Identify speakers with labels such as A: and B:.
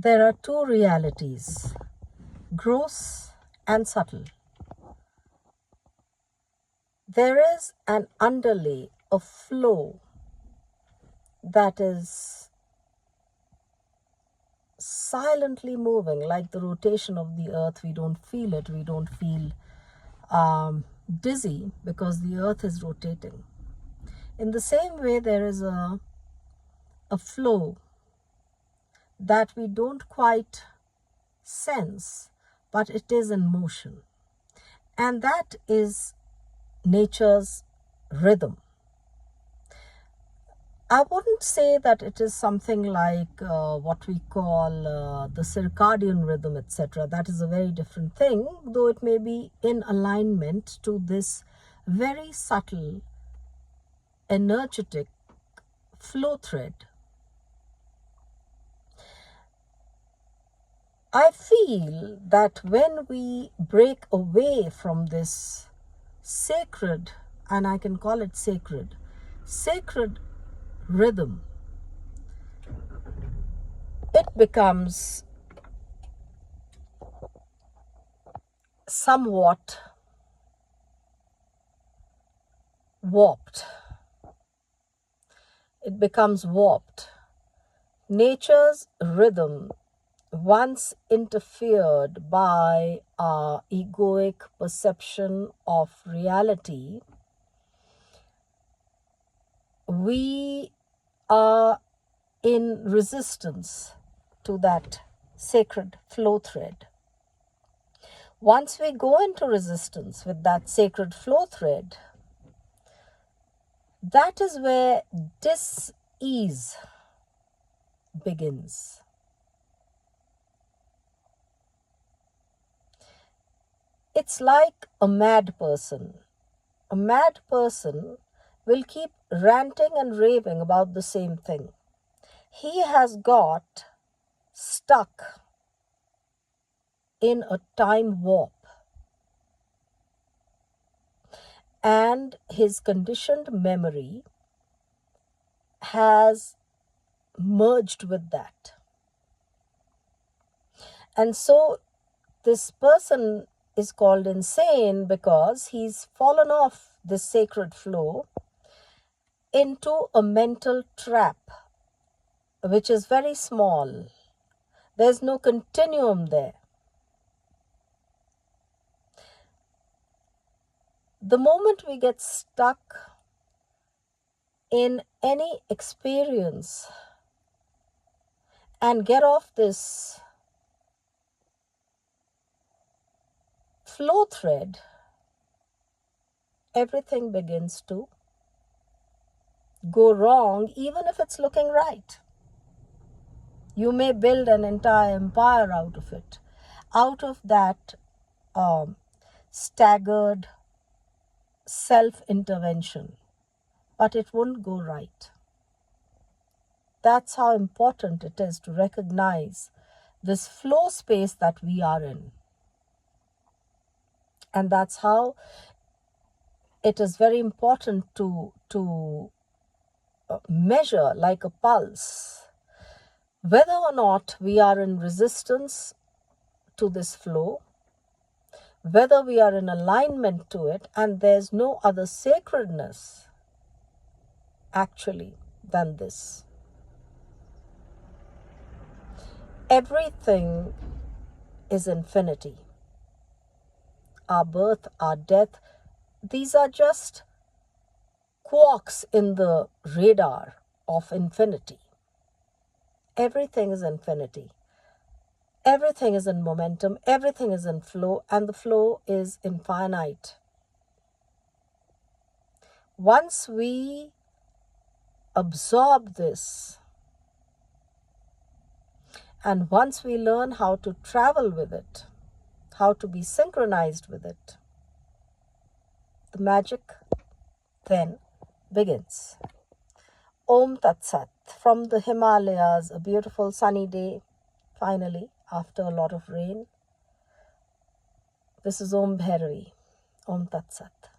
A: there are two realities, gross and subtle. There is an underlay, a flow that is silently moving, like the rotation of the earth. We don't feel it. We don't feel dizzy because the earth is rotating. In the same way, there is a flow that we don't quite sense, but it is in motion. And that is nature's rhythm. I wouldn't say that it is something like what we call the circadian rhythm, etc. That is a very different thing, though it may be in alignment to this very subtle, energetic flow thread. I feel that when we break away from this sacred, and I can call it sacred rhythm, it becomes somewhat warped. It becomes warped. Nature's rhythm, once interfered by our egoic perception of reality, we are in resistance to that sacred flow thread. Once we go into resistance with that sacred flow thread, that is where dis-ease begins. It's like a mad person. A mad person will keep ranting and raving about the same thing. He has got stuck in a time warp, and his conditioned memory has merged with that. And so this person is called insane because he's fallen off this sacred flow into a mental trap, which is very small. There's no continuum there. The moment we get stuck in any experience and get off this flow thread, everything begins to go wrong, even if it's looking right. You may build an entire empire out of it, out of that staggered self-intervention, but it won't go right. That's how important it is to recognize this flow space that we are in. And that's how it is very important to measure, like a pulse, whether or not we are in resistance to this flow, whether we are in alignment to it, and there's no other sacredness actually than this. Everything is infinity. Our birth, our death, these are just quarks in the radar of infinity. Everything is infinity. Everything is in momentum. Everything is in flow, and the flow is infinite. Once we absorb this, and once we learn how to travel with it, how to be synchronized with it, the magic then begins. Om Tat Sat. From the Himalayas, a beautiful sunny day, finally, after a lot of rain. This is Om Bhairavi. Om Tat Sat.